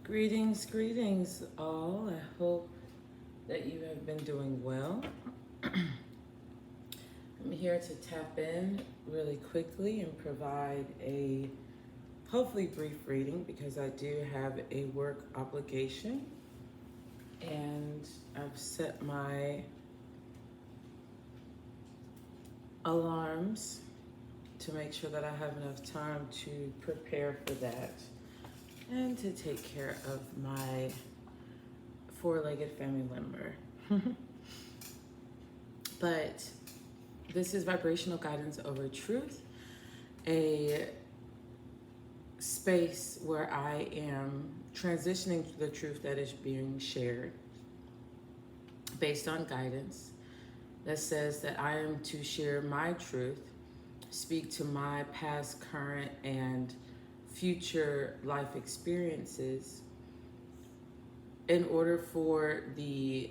Greetings, all. I hope that you have been doing well. I'm here to tap in really quickly and provide a hopefully brief reading because I do have a work obligation and I've set my alarms to make sure that I have enough time to prepare for that and to take care of my four-legged family member. But this is Vibrational Guidance Over Truth, a space where I am transitioning to the truth that is being shared based on guidance that says that I am to share my truth, speak to my past, current, and future life experiences in order for the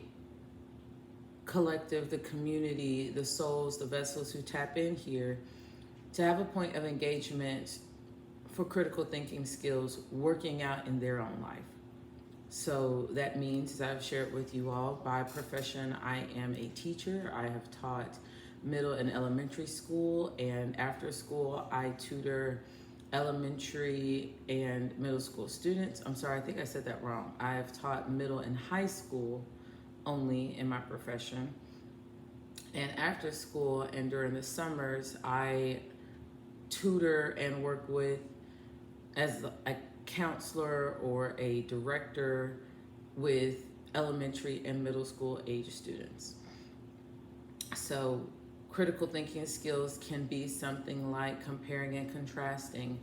collective, the community, the souls, the vessels who tap in here to have a point of engagement for critical thinking skills working out in their own life. So that means, as I've shared with you all, by profession, I am a teacher. I have taught middle and elementary school, and after school, I tutor elementary and middle school students. I'm sorry, I think I said that wrong. I have taught middle and high school only in my profession. And after school and during the summers, I tutor and work with as a counselor or a director with elementary and middle school age students. So critical thinking skills can be something like comparing and contrasting,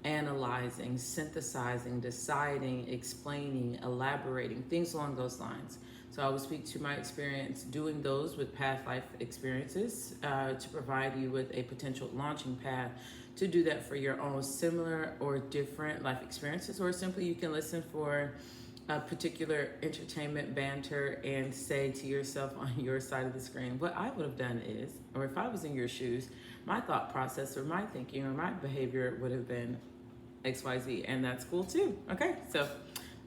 analyzing, synthesizing, deciding, explaining, elaborating, things along those lines. So I will speak to my experience doing those with past life experiences to provide you with a potential launching pad to do that for your own similar or different life experiences, or simply you can listen for a particular entertainment banter and say to yourself on your side of the screen, what I would have done is, or if I was in your shoes, my thought process or my thinking or my behavior would have been XYZ, and that's cool too. Okay, so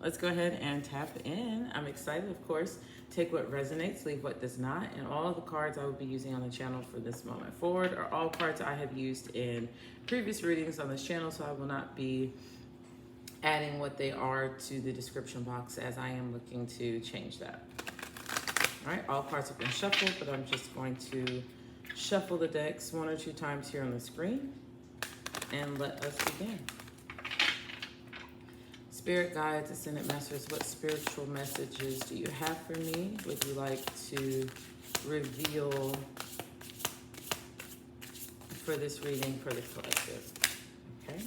let's go ahead and tap in. I'm excited, of course. Take what resonates, leave what does not. And all of the cards I will be using on the channel for this moment forward are all cards I have used in previous readings on this channel, so I will not be adding what they are to the description box as I am looking to change that. All right, all cards have been shuffled, but I'm just going to shuffle the decks one or two times here on the screen and let us begin. Spirit guides, ascended masters, what spiritual messages do you have for me? Would you like to reveal for this reading for the collective? Okay.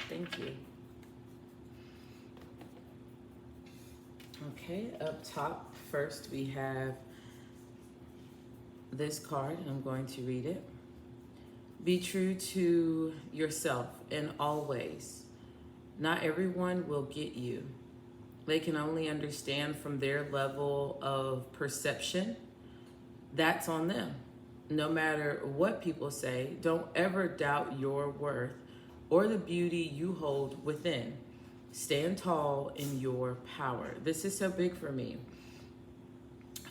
Thank you. Okay, up top first we have this card, and I'm going to read it. Be true to yourself in all ways. Not everyone will get you. They can only understand from their level of perception. That's on them. No matter what people say, don't ever doubt your worth or the beauty you hold within. Stand tall in your power. This is so big for me.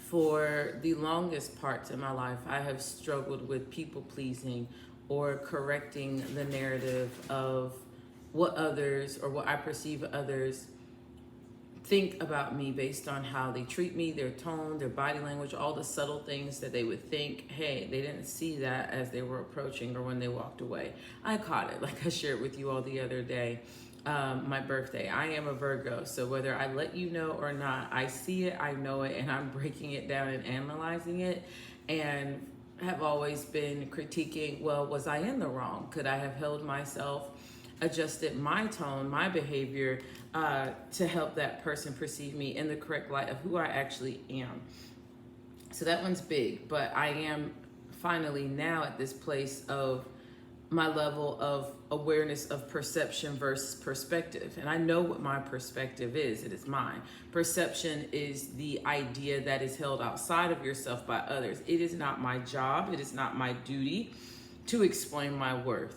For the longest parts of my life, I have struggled with people pleasing or correcting the narrative of what others or what I perceive others think about me based on how they treat me, their tone, their body language, all the subtle things that they would think, hey, they didn't see that as they were approaching or when they walked away. I caught it, like I shared with you all the other day, my birthday. I am a Virgo, so whether I let you know or not, I see it, I know it, and I'm breaking it down and analyzing it, and have always been critiquing, well, was I in the wrong? Could I have held myself, adjusted my tone, my behavior to help that person perceive me in the correct light of who I actually am? So that one's big, but I am finally now at this place of my level of awareness of perception versus perspective. And I know what my perspective is. It is mine. Perception is the idea that is held outside of yourself by others. It is not my job. It is not my duty to explain my worth.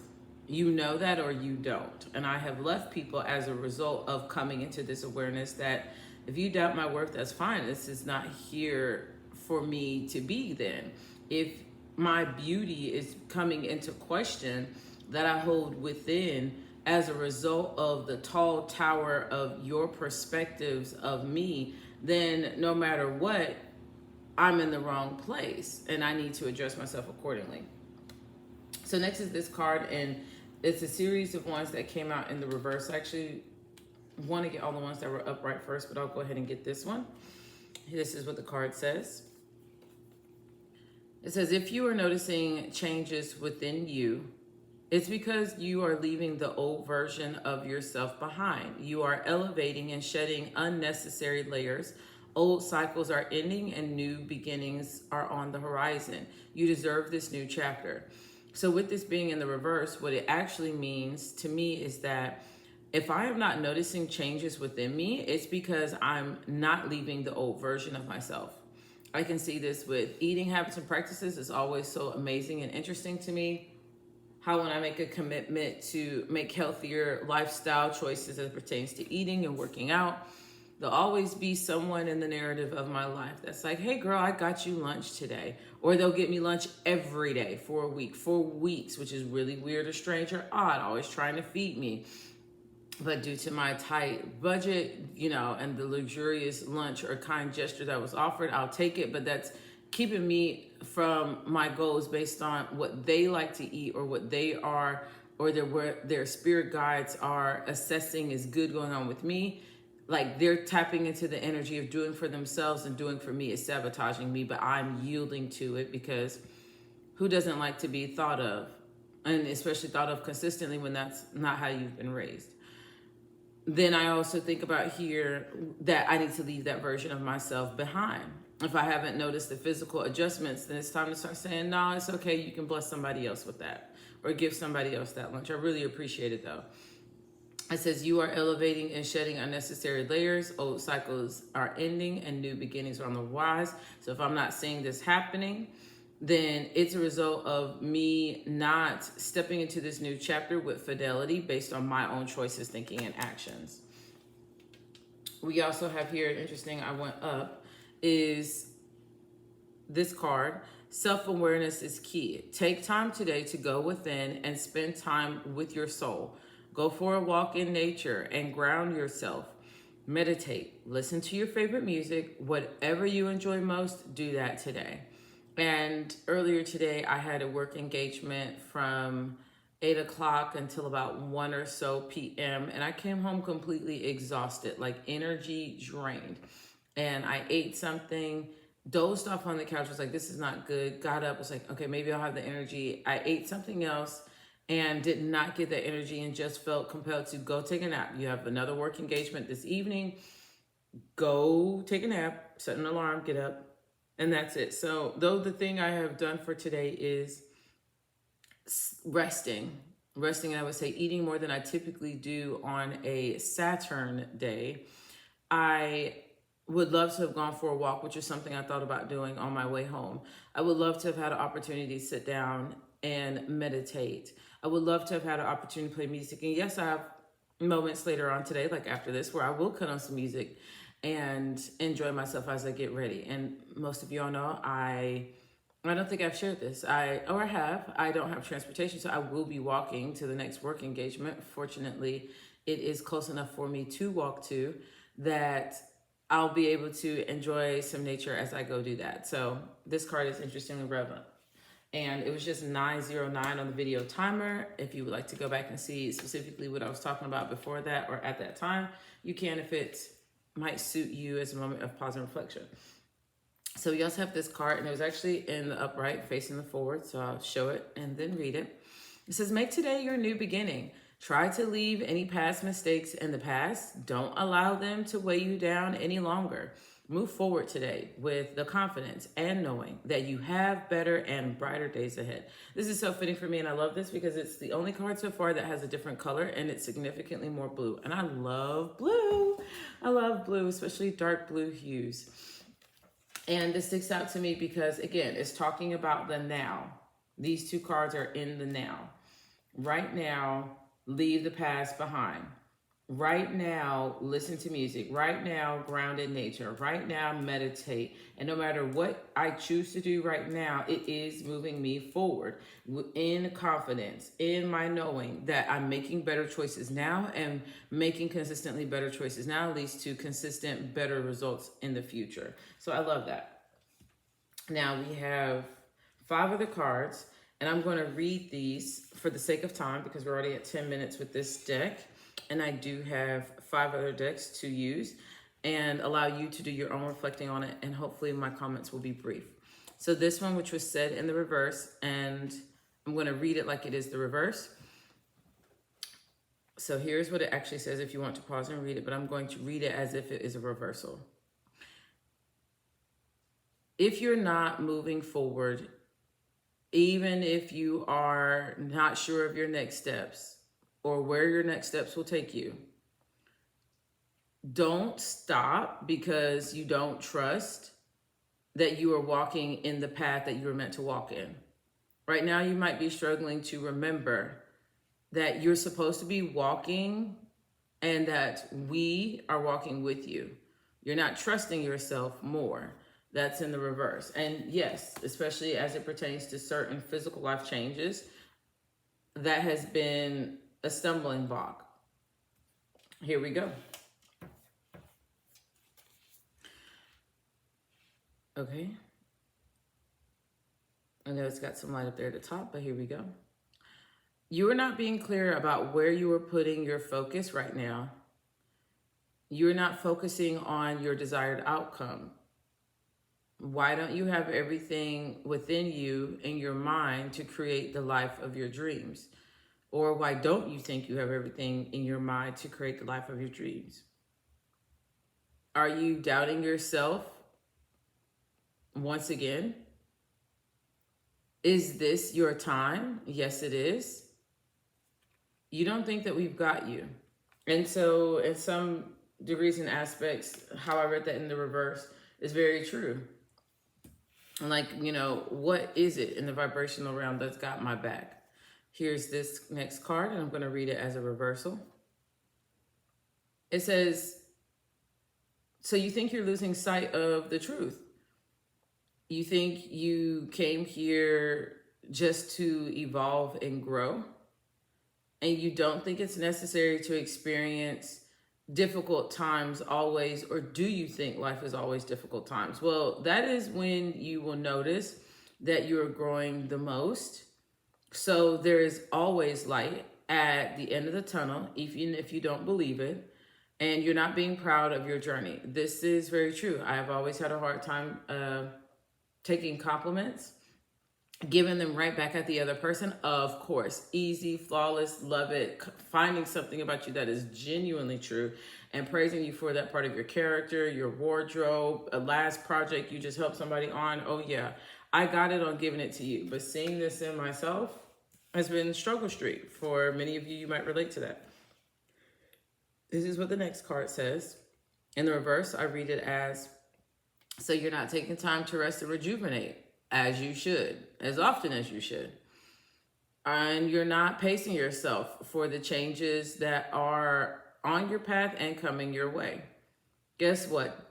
You know that or you don't. And I have left people as a result of coming into this awareness that if you doubt my worth, that's fine. This is not here for me to be then. If my beauty is coming into question that I hold within as a result of the tall tower of your perspectives of me, then no matter what, I'm in the wrong place and I need to address myself accordingly. So next is this card, and it's a series of ones that came out in the reverse. I actually want to get all the ones that were upright first, but I'll go ahead and get this one. This is what the card says. It says, if you are noticing changes within you, it's because you are leaving the old version of yourself behind. You are elevating and shedding unnecessary layers. Old cycles are ending and new beginnings are on the horizon. You deserve this new chapter. So with this being in the reverse, what it actually means to me is that if I am not noticing changes within me, it's because I'm not leaving the old version of myself. I can see this with eating habits and practices. It's always so amazing and interesting to me how when I make a commitment to make healthier lifestyle choices as it pertains to eating and working out, there'll always be someone in the narrative of my life that's like, hey girl, I got you lunch today. Or they'll get me lunch every day for a week, for weeks, which is really weird or strange or odd, always trying to feed me. But due to my tight budget, and the luxurious lunch or kind gesture that was offered, I'll take it. But that's keeping me from my goals based on what they like to eat or what they are, or their spirit guides are assessing is good going on with me. Like they're tapping into the energy of doing for themselves and doing for me is sabotaging me, but I'm yielding to it because who doesn't like to be thought of? And especially thought of consistently when that's not how you've been raised. Then I also think about here that I need to leave that version of myself behind. If I haven't noticed the physical adjustments, then it's time to start saying, no, it's okay. You can bless somebody else with that or give somebody else that lunch. I really appreciate it though. It says you are elevating and shedding unnecessary layers. Old cycles are ending and new beginnings are on the rise. So if I'm not seeing this happening, then it's a result of me not stepping into this new chapter with fidelity based on my own choices, thinking, and actions. We also have here, interesting, I went up, is this card. Self-awareness is key. Take time today to go within and spend time with your soul. Go for a walk in nature and ground yourself. Meditate. Listen to your favorite music. Whatever you enjoy most, do that today. And earlier today, I had a work engagement from 8 o'clock until about 1 or so p.m. And I came home completely exhausted, like energy drained. And I ate something, dozed off on the couch, was like, this is not good. Got up, was like, okay, maybe I'll have the energy. I ate something else and did not get that energy and just felt compelled to go take a nap. You have another work engagement this evening. Go take a nap, set an alarm, get up. And that's it. So though the thing I have done for today is resting, and I would say eating more than I typically do on a Saturn day, I would love to have gone for a walk, which is something I thought about doing on my way home. I would love to have had an opportunity to sit down and meditate. I would love to have had an opportunity to play music. And yes, I have moments later on today, like after this, where I will cut on some music and enjoy myself as I get ready. And most of y'all know I don't think I've shared this. I don't have transportation, so I will be walking to the next work engagement. Fortunately, it is close enough for me to walk to that I'll be able to enjoy some nature as I go do that. So this card is interestingly relevant. And it was just 9:09 on the video timer. If you would like to go back and see specifically what I was talking about before that or at that time, you can if it might suit you as a moment of pause and reflection. So we also have this card, and it was actually in the upright facing the forward, so I'll show it and then read it. It says, make today your new beginning. Try to leave any past mistakes in the past. Don't allow them to weigh you down any longer. Move forward today with the confidence and knowing that you have better and brighter days ahead. This is so fitting for me, and I love this because it's the only card so far that has a different color, and it's significantly more blue. And I love blue. I love blue, especially dark blue hues. And this sticks out to me because, again, it's talking about the now. These two cards are in the now. Right now, leave the past behind. Right now, listen to music. Right now, ground in nature. Right now, meditate. And no matter what I choose to do right now, it is moving me forward in confidence, in my knowing that I'm making better choices now, and making consistently better choices now leads to consistent, better results in the future. So I love that. Now we have 5 other cards, and I'm going to read these for the sake of time because we're already at 10 minutes with this deck. And I do have 5 other decks to use and allow you to do your own reflecting on it. And hopefully my comments will be brief. So this one, which was said in the reverse, and I'm going to read it like it is the reverse. So here's what it actually says if you want to pause and read it, but I'm going to read it as if it is a reversal. If you're not moving forward, even if you are not sure of your next steps or where your next steps will take you, don't stop because you don't trust that you are walking in the path that you were meant to walk in. Right now, you might be struggling to remember that you're supposed to be walking and that we are walking with you. You're not trusting yourself more. That's in the reverse. And yes, especially as it pertains to certain physical life changes, that has been a stumbling block. Here we go. Okay. I know it's got some light up there at the top, but here we go. You are not being clear about where you are putting your focus right now. You're not focusing on your desired outcome. Why don't you have everything within you in your mind to create the life of your dreams? Or why don't you think you have everything in your mind to create the life of your dreams? Are you doubting yourself once again? Is this your time? Yes, it is. You don't think that we've got you. And so in some degrees and aspects, how I read that in the reverse is very true. Like, what is it in the vibrational realm that's got my back? Here's this next card, and I'm going to read it as a reversal. It says, so you think you're losing sight of the truth. You think you came here just to evolve and grow, and you don't think it's necessary to experience difficult times always, or do you think life is always difficult times? Well, that is when you will notice that you're growing the most. So there is always light at the end of the tunnel, even if you don't believe it, and you're not being proud of your journey. This is very true. I have always had a hard time taking compliments, giving them right back at the other person. Of course, easy, flawless, love it. Finding something about you that is genuinely true and praising you for that part of your character, your wardrobe, a last project you just helped somebody on. Oh yeah, I got it on giving it to you. But seeing this in myself has been struggle street. For many of you, you might relate to that. This is what the next card says. In the reverse, I read it as, so you're not taking time to rest and rejuvenate as you should, as often as you should. And you're not pacing yourself for the changes that are on your path and coming your way. Guess what?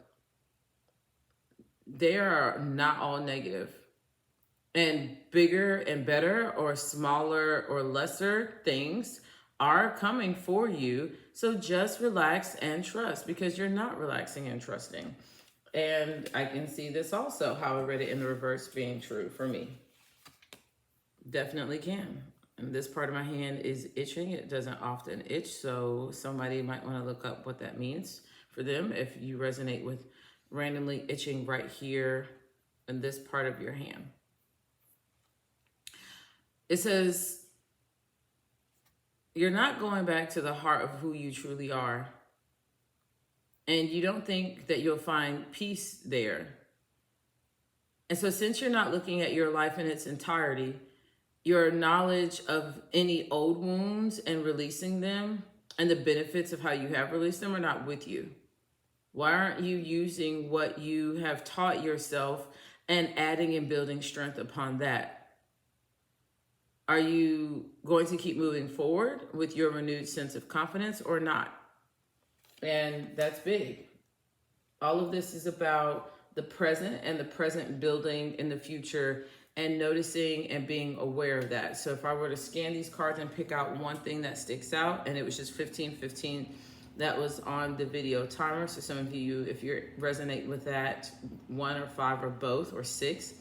They are not all negative. And bigger and better or smaller or lesser things are coming for you. So just relax and trust, because you're not relaxing and trusting. And I can see this also, how I read it in the reverse being true for me. Definitely can. And this part of my hand is itching. It doesn't often itch, so somebody might want to look up what that means for them if you resonate with randomly itching right here in this part of your hand. It says, you're not going back to the heart of who you truly are. And you don't think that you'll find peace there. And so since you're not looking at your life in its entirety, your knowledge of any old wounds and releasing them and the benefits of how you have released them are not with you. Why aren't you using what you have taught yourself and adding and building strength upon that? Are you going to keep moving forward with your renewed sense of confidence or not? And that's big. All of this is about the present and the present building in the future and noticing and being aware of that. So if I were to scan these cards and pick out one thing that sticks out, and it was just 1515 that was on the video timer. So some of you, if you resonate with that, 1 or 5 or both or 6,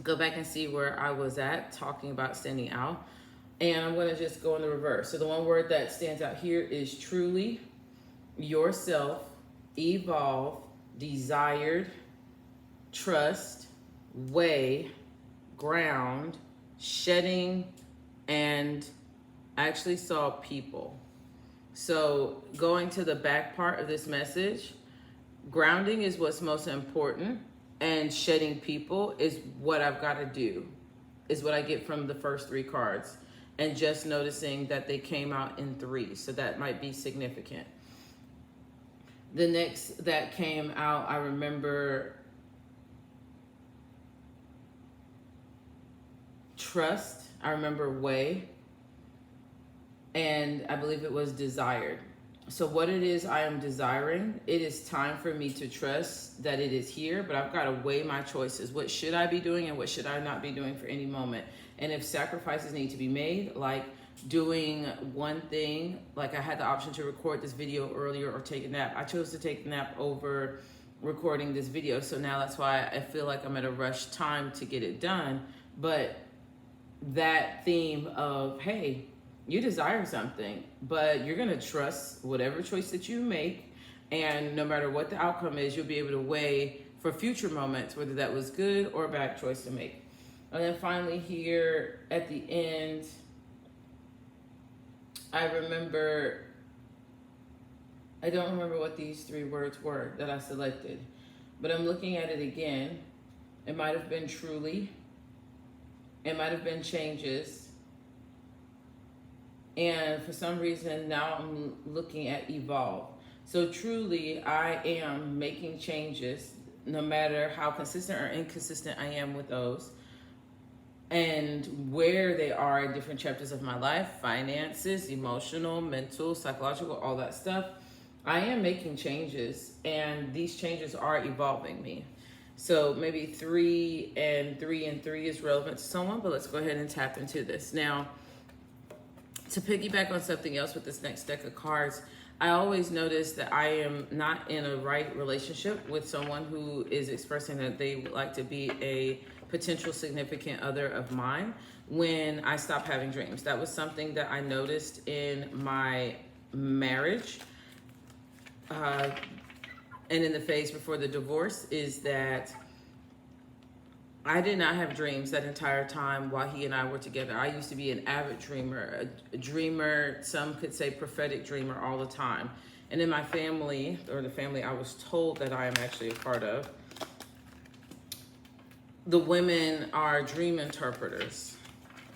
go back and see where I was at talking about standing out. And I'm going to just go in the reverse. So the one word that stands out here is truly, yourself, evolve, desired, trust, way, ground, shedding, and I actually saw people. So going to the back part of this message, grounding is what's most important, and shedding people is what I've got to do, is what I get from the first 3 cards. And just noticing that they came out in 3, so that might be significant. The next that came out, I remember trust, I remember way, and I believe it was desired. So what it is I am desiring, it is time for me to trust that it is here, but I've got to weigh my choices. What should I be doing and what should I not be doing for any moment? And if sacrifices need to be made, like doing one thing, like I had the option to record this video earlier or take a nap. I chose to take the nap over recording this video. So now that's why I feel like I'm at a rush time to get it done. But that theme of, hey, you desire something, but you're going to trust whatever choice that you make. And no matter what the outcome is, you'll be able to weigh for future moments, whether that was good or a bad choice to make. And then finally here at the end, I don't remember what these 3 words were that I selected, but I'm looking at it again. It might have been truly, it might have been changes. And for some reason now I'm looking at evolve. So truly I am making changes, no matter how consistent or inconsistent I am with those. And where they are in different chapters of my life, finances, emotional, mental, psychological, all that stuff, I am making changes, and these changes are evolving me. So maybe 3 and 3 and 3 is relevant to someone, but let's go ahead and tap into this. Now, to piggyback on something else with this next deck of cards, I always notice that I am not in a right relationship with someone who is expressing that they would like to be a potential significant other of mine when I stop having dreams. That was something that I noticed in my marriage and in the phase before the divorce, is that I did not have dreams that entire time while he and I were together. I used to be an avid dreamer, a dreamer, some could say prophetic dreamer all the time. And in my family, or the family I was told that I am actually a part of, the women are dream interpreters.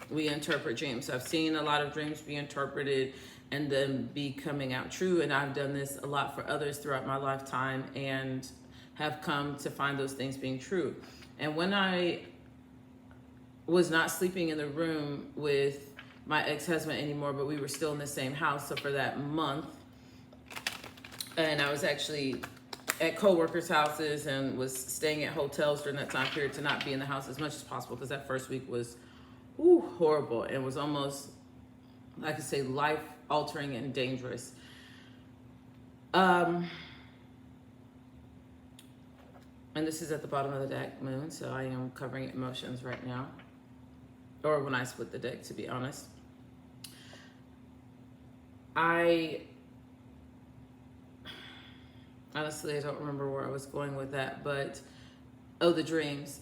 We interpret dreams. I've seen a lot of dreams be interpreted and then be coming out true. And I've done this a lot for others throughout my lifetime and have come to find those things being true. And when I was not sleeping in the room with my ex-husband anymore, but we were still in the same house. So for that month, and I was actually at co-workers' houses and was staying at hotels during that time period to not be in the house as much as possible, because that first week was horrible and was almost, I could say, life-altering and dangerous. And this is at the bottom of the deck, Moon, so I am covering emotions right now. Or when I split the deck, to be honest. Honestly, I don't remember where I was going with that, but, the dreams.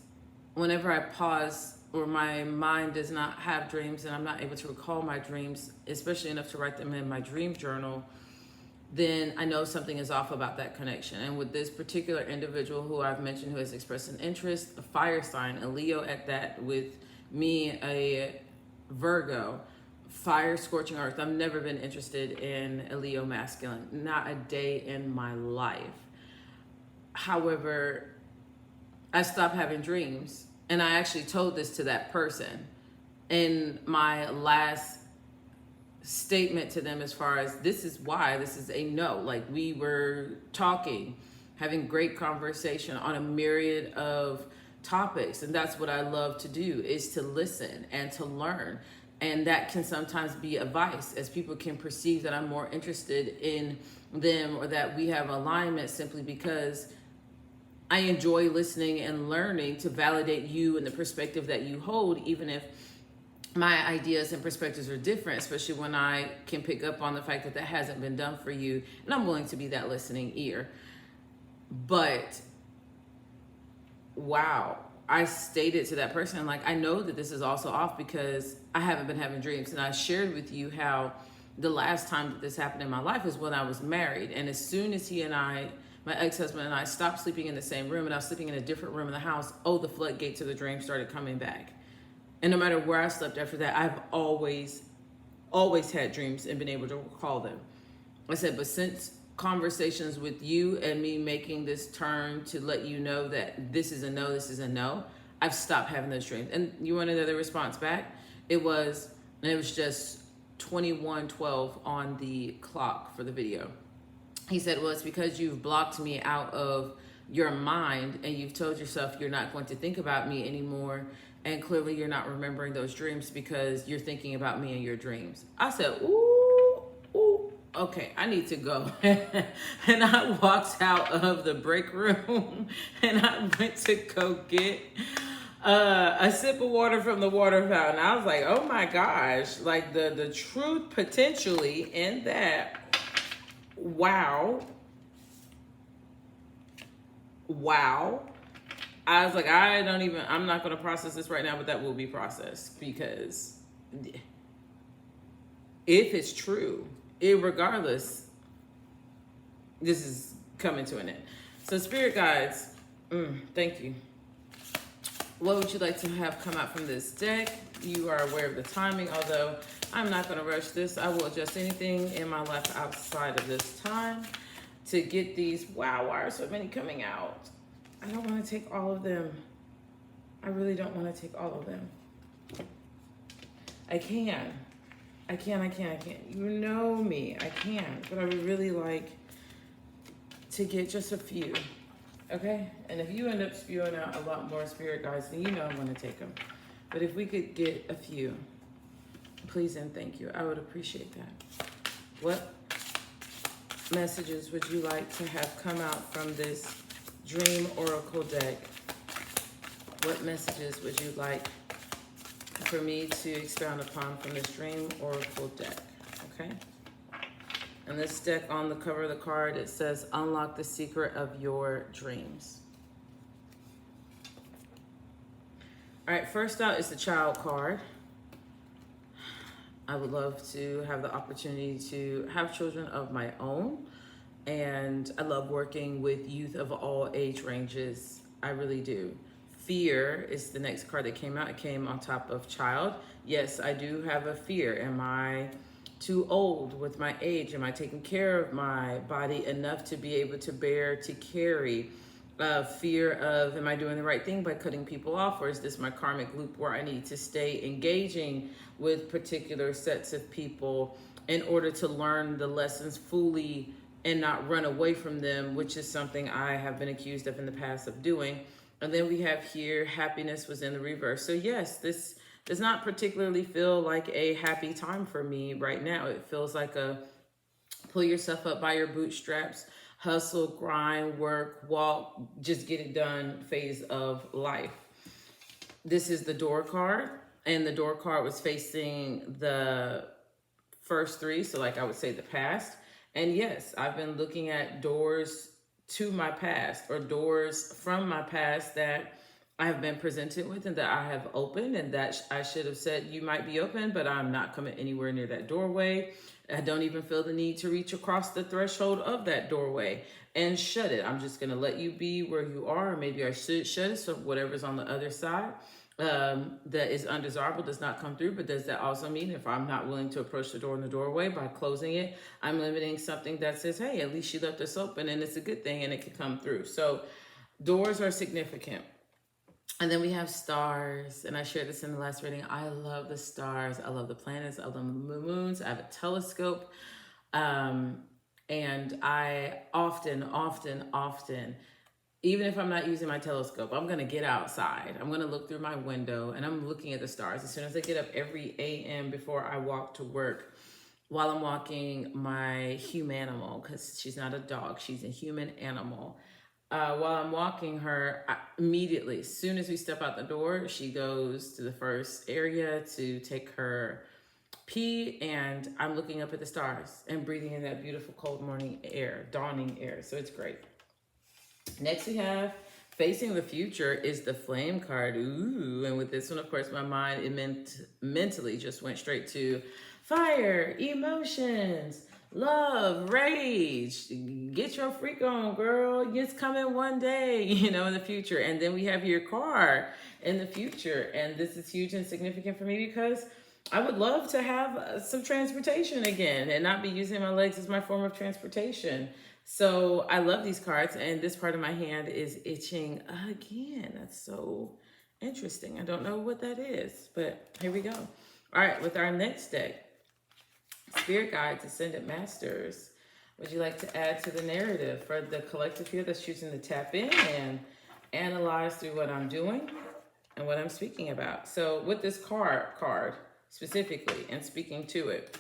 Whenever I pause or my mind does not have dreams and I'm not able to recall my dreams, especially enough to write them in my dream journal, then I know something is off about that connection. And with this particular individual who I've mentioned who has expressed an interest, a fire sign, a Leo at that, with me, a Virgo, fire scorching earth. I've never been interested in a Leo masculine, not a day in my life. However, I stopped having dreams, and I actually told this to that person And my last statement to them, as far as this is why, this is a no. Like, we were talking, having great conversation on a myriad of topics, and that's what I love to do, is to listen and to learn. And that can sometimes be a vice, as people can perceive that I'm more interested in them, or that we have alignment, simply because I enjoy listening and learning to validate you and the perspective that you hold, even if my ideas and perspectives are different, especially when I can pick up on the fact that that hasn't been done for you, and I'm willing to be that listening ear. But wow, I stated to that person, like, I know that this is also off because I haven't been having dreams. And I shared with you how the last time that this happened in my life is when I was married. And as soon as he and I, my ex-husband and I, stopped sleeping in the same room, and I was sleeping in a different room in the house, the floodgates of the dream started coming back. And no matter where I slept after that, I've always had dreams and been able to recall them. I said, but since conversations with you and me making this turn to let you know that this is a no, this is a no, I've stopped having those dreams. And you want to know the response back? It was just 21:12 on the clock for the video. He said, well, it's because you've blocked me out of your mind, and you've told yourself you're not going to think about me anymore. And clearly you're not remembering those dreams because you're thinking about me in your dreams. I said, ooh, okay, I need to go. And I walked out of the break room and I went to go get a sip of water from the water fountain. I was like, oh my gosh, like the truth potentially in that. Wow. I was like, I'm not going to process this right now, but that will be processed, because if it's true, regardless, this is coming to an end. So spirit guides, thank you. What would you like to have come out from this deck? You are aware of the timing, although I'm not going to rush this. I will adjust anything in my life outside of this time to get these. Wow, why are so many coming out? I don't want to take all of them. I really don't want to take all of them. I can. You know me. I can. But I would really like to get just a few. Okay? And if you end up spewing out a lot more spirit guides, then you know I'm going to take them. But if we could get a few, please and thank you. I would appreciate that. What messages would you like to have come out from this Dream Oracle deck? What messages would you like for me to expound upon from this Dream Oracle deck? Okay. And this deck, on the cover of the card, it says, unlock the secret of your dreams. All right, first out is the Child card. I would love to have the opportunity to have children of my own. And I love working with youth of all age ranges. I really do. Fear is the next card that came out. It came on top of Child. Yes, I do have a fear. Am I too old with my age? Am I taking care of my body enough to be able to bear to carry? Fear of, am I doing the right thing by cutting people off? Or is this my karmic loop where I need to stay engaging with particular sets of people in order to learn the lessons fully and not run away from them, which is something I have been accused of in the past of doing. And then we have here, happiness was in the reverse. So yes, this does not particularly feel like a happy time for me right now. It feels like a pull yourself up by your bootstraps, hustle, grind, work, walk, just get it done phase of life. This is the door card, and the door card was facing the first three. So like I would say the past. And yes, I've been looking at doors to my past, or doors from my past that I have been presented with and that I have opened, and that I should have said, you might be open, but I'm not coming anywhere near that doorway. I don't even feel the need to reach across the threshold of that doorway and shut it. I'm just going to let you be where you are. Or maybe I should shut it, so whatever's on the other side that is undesirable does not come through. But does that also mean if I'm not willing to approach the door in the doorway by closing it, I'm limiting something that says, hey, at least she left us open and it's a good thing and it could come through. So doors are significant. And then we have stars, and I shared this in the last reading. I love the stars. I love the planets. I love the moons. I have a telescope. Um, and I often, even if I'm not using my telescope, I'm going to get outside. I'm going to look through my window and I'm looking at the stars. As soon as I get up every AM before I walk to work, while I'm walking my humanimal, because she's not a dog, she's a human animal. While I'm walking her, immediately, as soon as we step out the door, she goes to the first area to take her pee, and I'm looking up at the stars and breathing in that beautiful cold morning air, dawning air. So it's great. Next we have Facing the Future is the Flame card. Ooh, and with this one, of course, my mind, mentally just went straight to fire, emotions, love, rage. Get your freak on, girl. It's coming one day, in the future. And then we have your car in the future. And this is huge and significant for me because I would love to have some transportation again and not be using my legs as my form of transportation. So I love these cards, and this part of my hand is itching again. That's so interesting. I don't know what that is, but here we go. All right, with our next deck, Spirit Guides, Ascended Masters. Would you like to add to the narrative for the collective here that's choosing to tap in and analyze through what I'm doing and what I'm speaking about? So with this card specifically and speaking to it,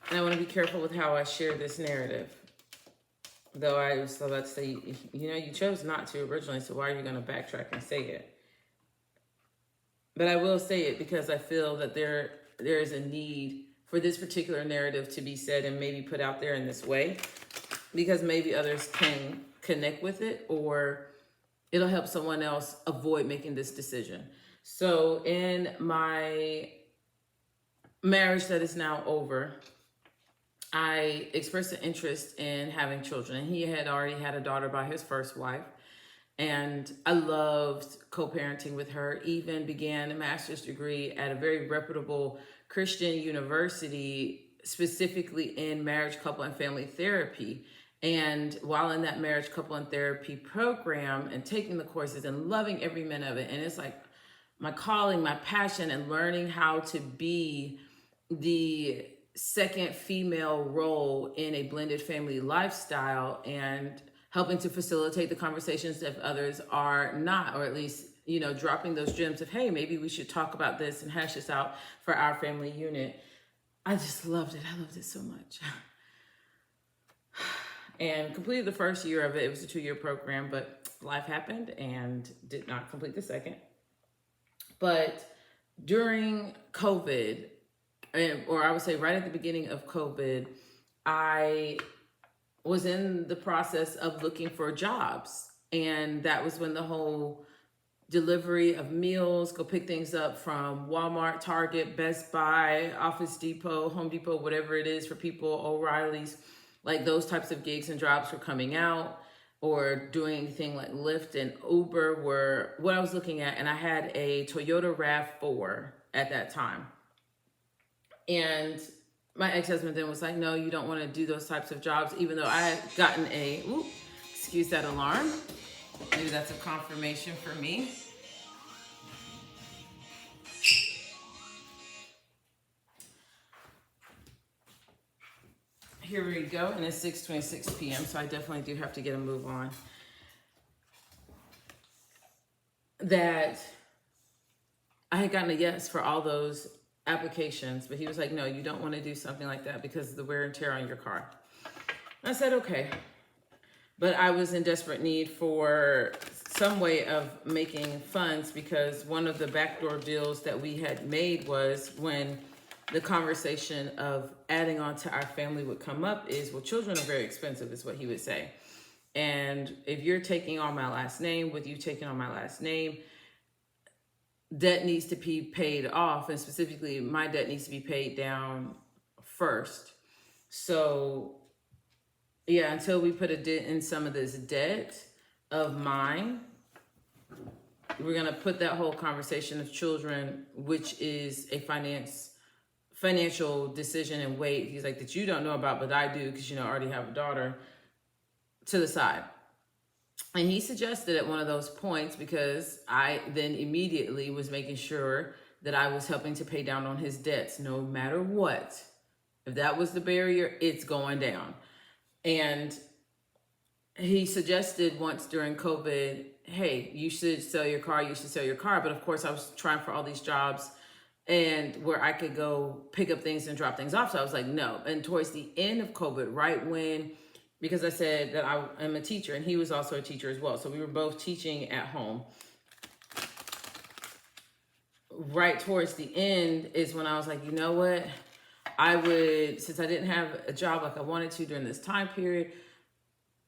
and I want to be careful with how I share this narrative. Though I was about to say, you chose not to originally, so why are you going to backtrack and say it? But I will say it because I feel that there is a need for this particular narrative to be said and maybe put out there in this way, because maybe others can connect with it, or it'll help someone else avoid making this decision. So in my marriage that is now over, I expressed an interest in having children, and he had already had a daughter by his first wife. And I loved co-parenting with her, even began a master's degree at a very reputable Christian university, specifically in marriage, couple, and family therapy. And while in that marriage, couple, and therapy program and taking the courses and loving every minute of it, and it's like my calling, my passion, and learning how to be the second female role in a blended family lifestyle and helping to facilitate the conversations if others are not, or at least, dropping those gems of, hey, maybe we should talk about this and hash this out for our family unit. I just loved it. I loved it so much. And completed the first year of it. It was a 2-year program, but life happened and did not complete the second. But during COVID, or I would say right at the beginning of COVID, I was in the process of looking for jobs. And that was when the whole delivery of meals, go pick things up from Walmart, Target, Best Buy, Office Depot, Home Depot, whatever it is for people, O'Reilly's, like those types of gigs and jobs were coming out, or doing anything like Lyft and Uber were what I was looking at. And I had a Toyota RAV4 at that time. And my ex-husband then was like, no, you don't want to do those types of jobs, even though I had gotten excuse that alarm. Maybe that's a confirmation for me. Here we go, and it's 6:26 p.m., so I definitely do have to get a move on. That I had gotten a yes for all those applications, but he was like, no, you don't want to do something like that because of the wear and tear on your car. I said, okay. But I was in desperate need for some way of making funds, because one of the backdoor deals that we had made was, when the conversation of adding on to our family would come up, is, well, children are very expensive, is what he would say. And if you're taking on my last name, with you taking on my last name, debt needs to be paid off, and specifically my debt needs to be paid down first. So yeah, until we put a dent in some of this debt of mine, we're going to put that whole conversation of children, which is a financial decision and weight, he's like, that you don't know about, but I do, because I already have a daughter, to the side. And he suggested at one of those points, because I then immediately was making sure that I was helping to pay down on his debts no matter what. If that was the barrier, it's going down. And he suggested once during COVID, hey, you should sell your car, you should sell your car. But of course, I was trying for all these jobs and where I could go pick up things and drop things off. So I was like, no. And towards the end of COVID, right when, because I said that I am a teacher and he was also a teacher as well. So we were both teaching at home. Right towards the end is when I was like, you know what? I would, since I didn't have a job like I wanted to during this time period,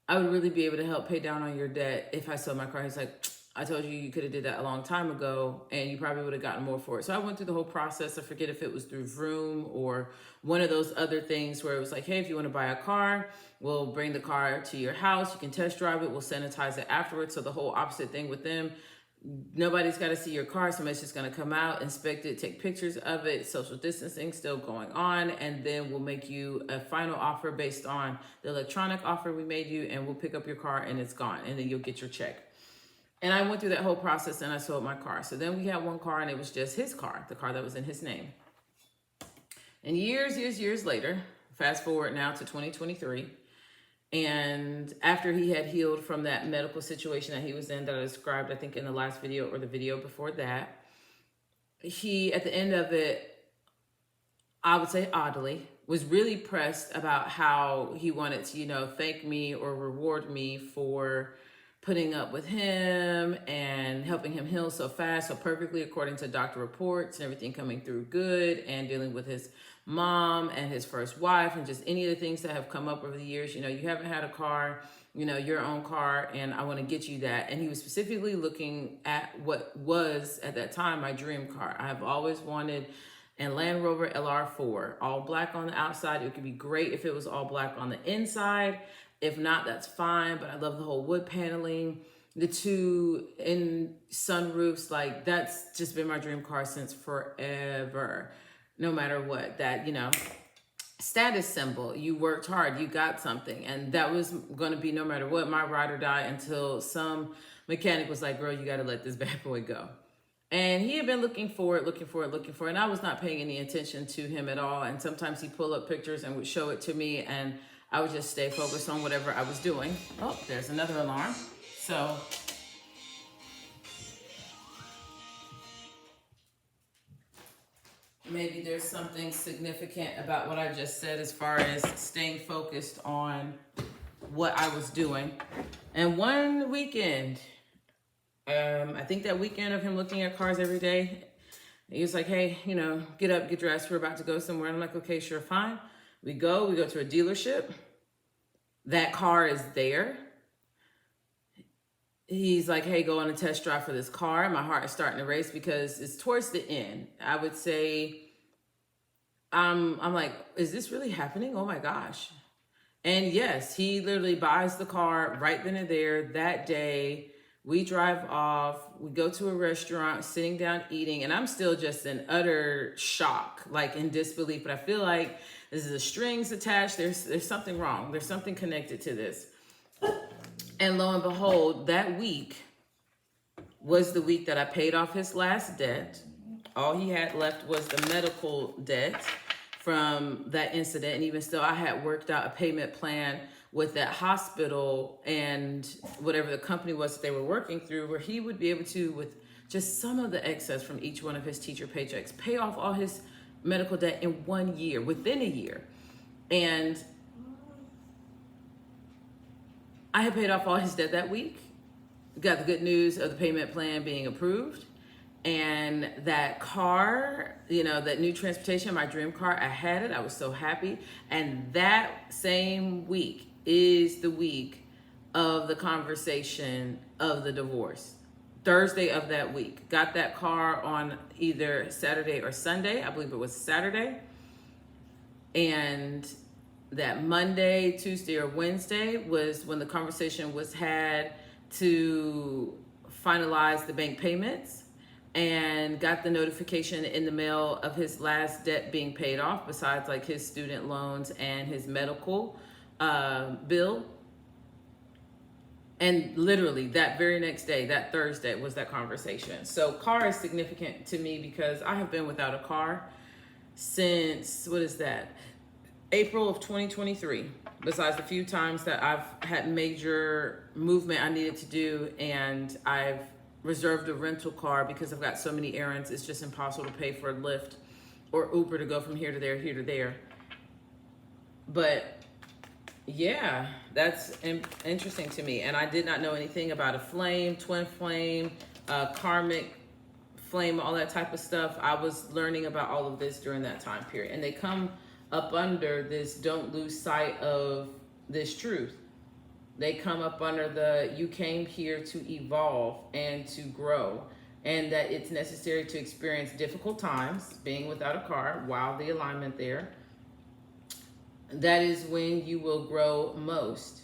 I would really be able to help pay down on your debt if I sold my car. He's like, I told you you could have did that a long time ago and you probably would have gotten more for it. So I went through the whole process. I forget if it was through Vroom or one of those other things where it was like, hey, if you want to buy a car, we'll bring the car to your house. You can test drive it. We'll sanitize it afterwards. So the whole opposite thing with them. Nobody's got to see your car. Somebody's just going to come out, inspect it, take pictures of it. Social distancing still going on. And then we'll make you a final offer based on the electronic offer we made you. And we'll pick up your car and it's gone. And then you'll get your check. And I went through that whole process and I sold my car. So then we had one car and it was just his car, the car that was in his name. And years later, fast forward now to 2023. And after he had healed from that medical situation that he was in that I described, I think in the last video or the video before that, he, at the end of it, I would say oddly, was really pressed about how he wanted to, thank me or reward me for putting up with him and helping him heal so fast, so perfectly according to doctor reports and everything coming through good, and dealing with his mom and his first wife and just any of the things that have come up over the years. You haven't had a car, your own car, and I want to get you that. And he was specifically looking at what was at that time my dream car. I have always wanted a Land Rover LR4, all black on the outside. It could be great if it was all black on the inside. If not, that's fine, but I love the whole wood paneling, the two in sunroofs. Like, that's just been my dream car since forever. No matter what, that, status symbol, you worked hard, you got something. And that was going to be, no matter what, my ride or die, until some mechanic was like, girl, you got to let this bad boy go. And he had been looking for it. And I was not paying any attention to him at all. And sometimes he'd pull up pictures and would show it to me, and I would just stay focused on whatever I was doing. Oh, there's another alarm. So maybe there's something significant about what I just said as far as staying focused on what I was doing. And one weekend, I think that weekend of him looking at cars every day, he was like, hey, get up, get dressed. We're about to go somewhere. I'm like, okay, sure, fine. We go to a dealership. That car is there. He's like, hey, go on a test drive for this car. My heart is starting to race because it's towards the end. I would say, I'm like, is this really happening? Oh my gosh. And yes, he literally buys the car right then and there that day. We drive off, we go to a restaurant, sitting down, eating, and I'm still just in utter shock, like in disbelief. But I feel like this is a strings attached. There's something wrong. There's something connected to this. And lo and behold, that week was the week that I paid off his last debt. All he had left was the medical debt from that incident. And even still, I had worked out a payment plan with that hospital and whatever the company was that they were working through, where he would be able to, with just some of the excess from each one of his teacher paychecks, pay off all his medical debt in 1 year, within a year. And I had paid off all his debt that week. Got the good news of the payment plan being approved. And that car, that new transportation, my dream car, I had it. I was so happy. And that same week is the week of the conversation of the divorce. Thursday of that week. Got that car on either Saturday or Sunday. I believe it was Saturday. And that Monday, Tuesday, or Wednesday was when the conversation was had to finalize the bank payments, and got the notification in the mail of his last debt being paid off, besides like his student loans and his medical bill. And literally that very next day, that Thursday, was that conversation. So car is significant to me because I have been without a car since, what is that? April of 2023. Besides the few times that I've had major movement I needed to do, and I've reserved a rental car because I've got so many errands, it's just impossible to pay for a Lyft or Uber to go from here to there, here to there. But yeah, that's interesting to me. And I did not know anything about a flame, twin flame, karmic flame, all that type of stuff. I was learning about all of this during that time period. And they come up under this, don't lose sight of this truth. They come up under the, you came here to evolve and to grow, and that it's necessary to experience difficult times, being without a car, while the alignment there. That is when you will grow most.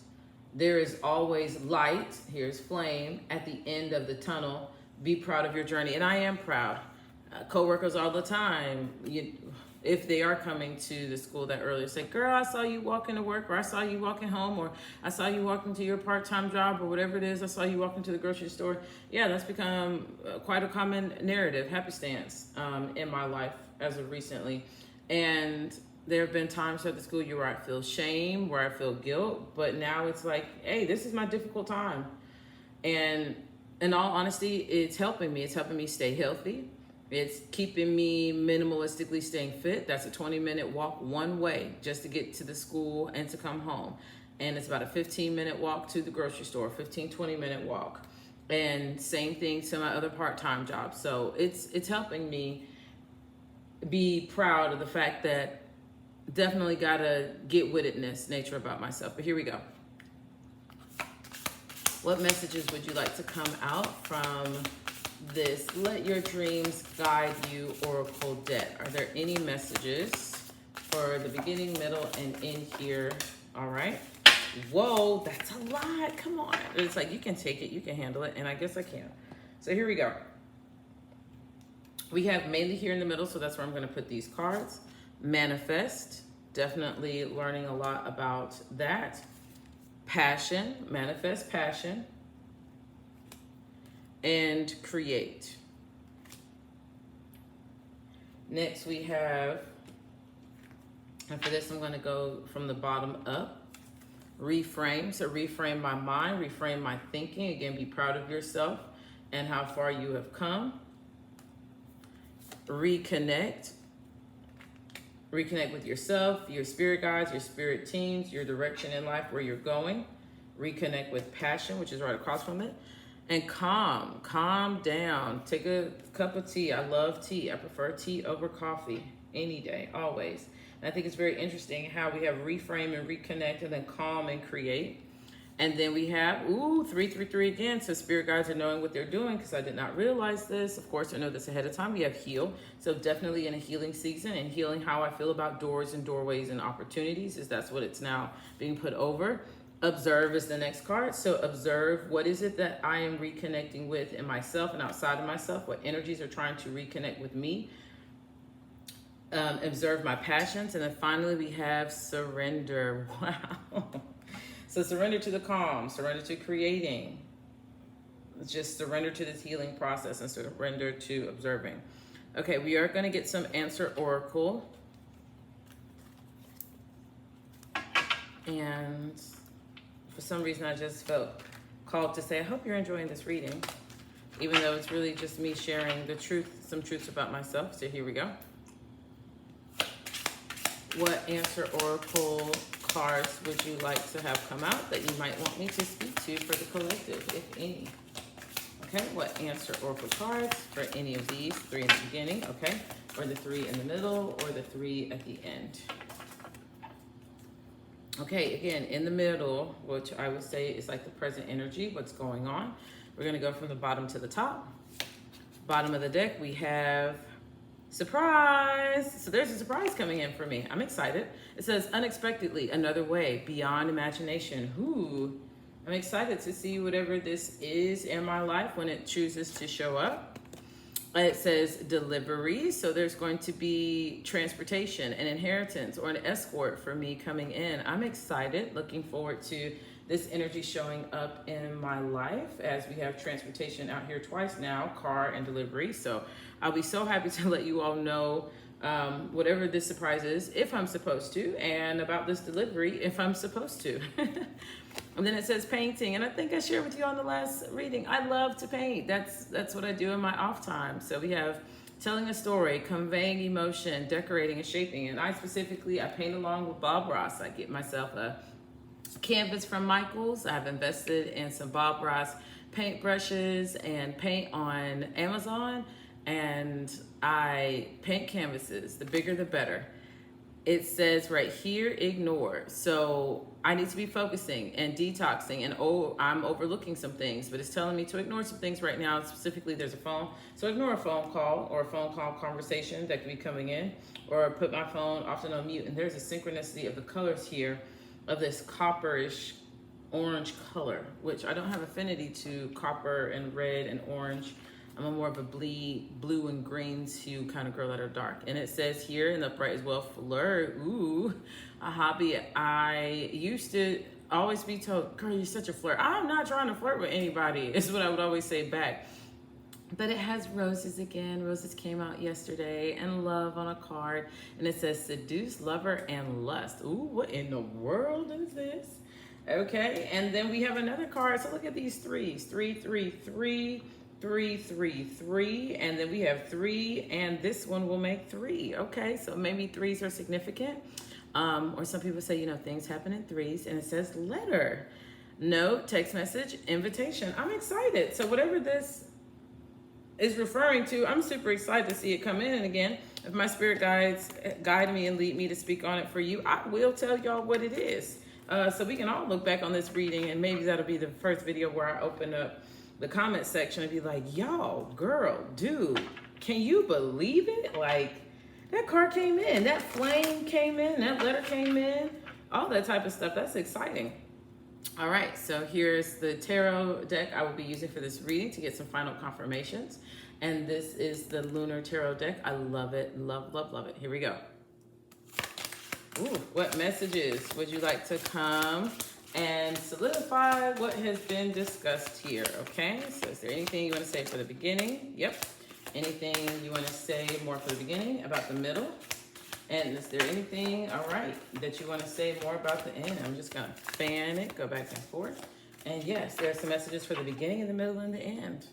There is always light, here's flame, at the end of the tunnel. Be proud of your journey. And I am proud. Co-workers all the time, if they are coming to the school that earlier, say, girl, I saw you walking to work, or I saw you walking home, or I saw you walking to your part-time job, or whatever it is. I saw you walking to the grocery store. Yeah, that's become quite a common narrative, happenstance, in my life as of recently. And there have been times at the school where I feel shame, where I feel guilt, but now it's like, hey, this is my difficult time. And in all honesty, it's helping me. It's helping me stay healthy. It's keeping me minimalistically staying fit. That's a 20-minute walk one way just to get to the school and to come home. And it's about a 15-minute walk to the grocery store, 20-minute walk. And same thing to my other part-time job. So it's helping me be proud of the fact that definitely gotta get wittedness nature about myself. But here we go. What messages would you like to come out from this Let Your Dreams Guide You Oracle deck? Are there any messages for the beginning, middle, and end here? All right. Whoa, that's a lot. Come on. It's like, you can take it, you can handle it, and I guess I can. So here we go. We have mainly here in the middle, so that's where I'm going to put these cards. Manifest, definitely learning a lot about that. Passion, manifest passion. And create. Next we have, and for this I'm going to go from the bottom up, reframe. So reframe my mind, reframe my thinking. Again, be proud of yourself and how far you have come. Reconnect. Reconnect with yourself, your spirit guides, your spirit teams, your direction in life, where you're going. Reconnect with passion, which is right across from it. And calm down. Take a cup of tea. I love tea. I prefer tea over coffee any day, always. And I think it's very interesting how we have reframe and reconnect, and then calm and create. And then we have, 333 again. So spirit guides are knowing what they're doing, because I did not realize this. Of course, I know this ahead of time. We have heal. So definitely in a healing season, and healing how I feel about doors and doorways and opportunities, is that's what it's now being put over. Observe is the next card. So observe, what is it that I am reconnecting with in myself and outside of myself? What energies are trying to reconnect with me? Observe my passions. And then finally we have surrender. Wow. So surrender to the calm, surrender to creating. Just surrender to this healing process and surrender to observing. Okay, we are going to get some answer oracle. And for some reason, I just felt called to say, I hope you're enjoying this reading, even though it's really just me sharing the truth, some truths about myself. So here we go. What answer oracle cards would you like to have come out that you might want me to speak to for the collective, if any? Okay, what answer oracle cards for any of these? 3 in the beginning, okay? Or the 3 in the middle, or the 3 at the end. Okay, again, in the middle, which I would say is like the present energy, what's going on. We're going to go from the bottom to the top. Bottom of the deck, we have surprise. So there's a surprise coming in for me. I'm excited. It says unexpectedly, another way, beyond imagination. Ooh, I'm excited to see whatever this is in my life when it chooses to show up. It says delivery, so there's going to be transportation, an inheritance, or an escort for me coming in. I'm excited, looking forward to this energy showing up in my life, as we have transportation out here twice now, car and delivery. So I'll be so happy to let you all know whatever this surprise is, if I'm supposed to, and about this delivery, if I'm supposed to. And then it says painting, and I think I shared with you on the last reading, I love to paint. That's what I do in my off time. So we have telling a story, conveying emotion, decorating and shaping. And I paint along with Bob Ross. I get myself a canvas from Michaels. I've invested in some Bob Ross paint brushes and paint on Amazon, and I paint canvases. The bigger the better. It says right here, ignore. So I need to be focusing and detoxing, and I'm overlooking some things, but it's telling me to ignore some things right now. Specifically, there's a phone. So ignore a phone call or a phone call conversation that could be coming in, or put my phone often on mute. And there's a synchronicity of the colors here of this copperish orange color, which I don't have affinity to copper and red and orange. I'm a more of a blue and green hue kind of girl that are dark. And it says here in the upright as well, flirt. Ooh, a hobby. I used to always be told, girl, you're such a flirt. I'm not trying to flirt with anybody, is what I would always say back. But it has roses again. Roses came out yesterday, and love on a card. And it says seduce, lover, and lust. Ooh, what in the world is this? Okay, and then we have another card. So look at these threes. 3, 3, 3. 3, 3, 3, and then we have 3, and this one will make 3. Okay, so maybe threes are significant, or some people say, you know, things happen in threes. And it says letter, note, text message, invitation. I'm excited. So whatever this is referring to, I'm super excited to see it come in. And again, if my spirit guides guide me and lead me to speak on it for you, I will tell y'all what it is, so we can all look back on this reading, and maybe that'll be the first video where I open up the comment section and be like, y'all, girl, dude, can you believe it? Like, that card came in, that flame came in, that letter came in, all that type of stuff. That's exciting. All right, so here's the tarot deck I will be using for this reading to get some final confirmations. And this is the Lunar Tarot deck. I love it, love, love, love it. Here we go. Ooh, what messages would you like to come and solidify what has been discussed here? Okay, so is there anything you want to say for the beginning? Yep. Anything you want to say more for the beginning, about the middle? And is there anything, all right, that you want to say more about the end? I'm just going to fan it, go back and forth. And yes, there are some messages for the beginning, the middle, and the end.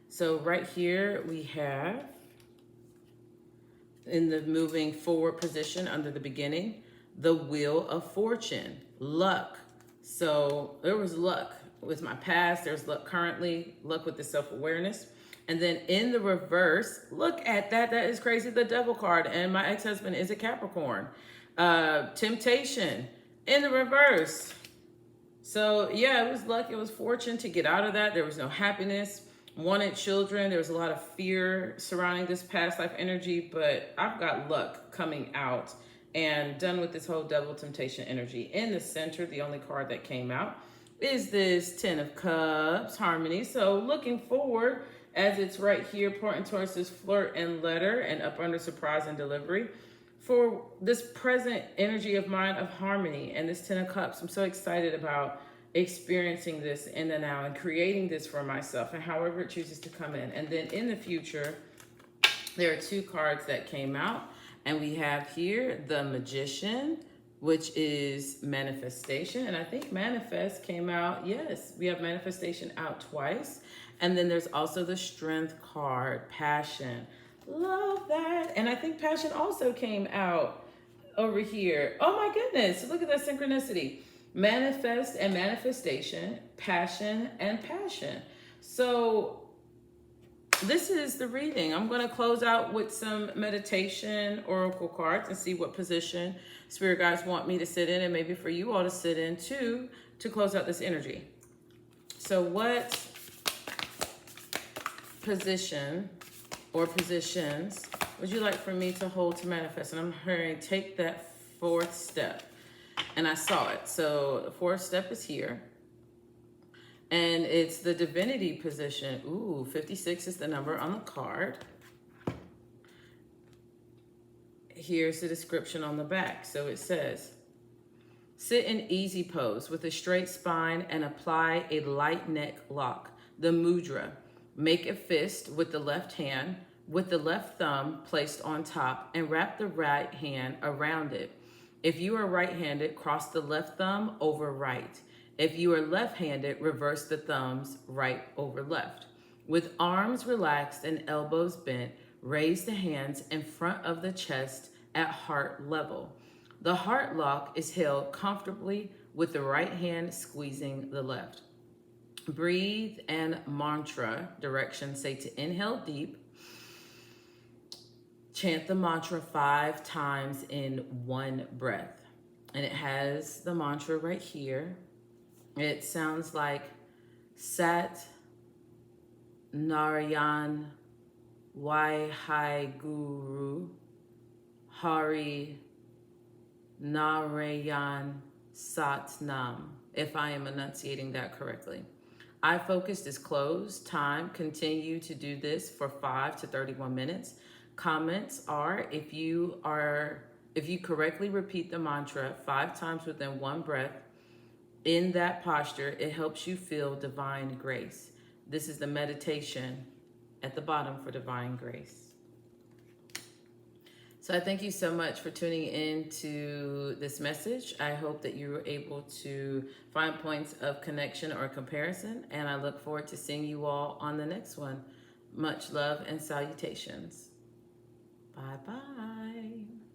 So right here we have, in the moving forward position under the beginning, the Wheel of Fortune, luck. So there was luck with my past, there's luck currently, luck with the self-awareness. And then in the reverse, look at that, that is crazy, the Devil card. And my ex-husband is a Capricorn. Temptation in the reverse. So yeah, it was luck, it was fortune to get out of that. There was no happiness, wanted children. There was a lot of fear surrounding this past life energy, but I've got luck coming out and done with this whole Devil temptation energy. In the center, the only card that came out is this Ten of Cups, harmony. So looking forward, as it's right here pointing towards this flirt and letter, and up under surprise and delivery, for this present energy of mine of harmony and this Ten of Cups. I'm so excited about experiencing this in the now and creating this for myself, and however it chooses to come in. And then in the future, there are two cards that came out, and we have here the Magician, which is manifestation. And I think manifest came out. Yes, we have manifestation out twice. And then there's also the Strength card, passion. Love that. And I think passion also came out over here. Oh my goodness, look at that synchronicity. Manifest and manifestation, passion and passion. So this is the reading. I'm going to close out with some meditation oracle cards and see what position spirit guides want me to sit in, and maybe for you all to sit in too, to close out this energy. So what position or positions would you like for me to hold to manifest? And I'm hearing take that fourth step. And I saw it. So the fourth step is here. And it's the divinity position. Ooh, 56 is the number on the card. Here's the description on the back. So it says, Sit in easy pose with a straight spine and apply a light neck lock. The mudra. Make a fist with the left hand, with the left thumb placed on top, and wrap the right hand around it. If you are right-handed, cross the left thumb over right. If you are left-handed, reverse the thumbs right over left. With arms relaxed and elbows bent, raise the hands in front of the chest at heart level. The heart lock is held comfortably with the right hand squeezing the left. Breathe and mantra direction. Say to inhale deep. Chant the mantra 5 times in one breath. And it has the mantra right here. It sounds like Sat Narayan Vai Guru Hari Narayan Sat Nam, if I am enunciating that correctly. Eye focused is closed. Time, continue to do this for 5 to 31 minutes. Comments are if you correctly repeat the mantra 5 times within one breath, in that posture, it helps you feel divine grace. This is the meditation at the bottom for divine grace. So I thank you so much for tuning in to this message. I hope that you were able to find points of connection or comparison, and I look forward to seeing you all on the next one. Much love and salutations. Bye-bye.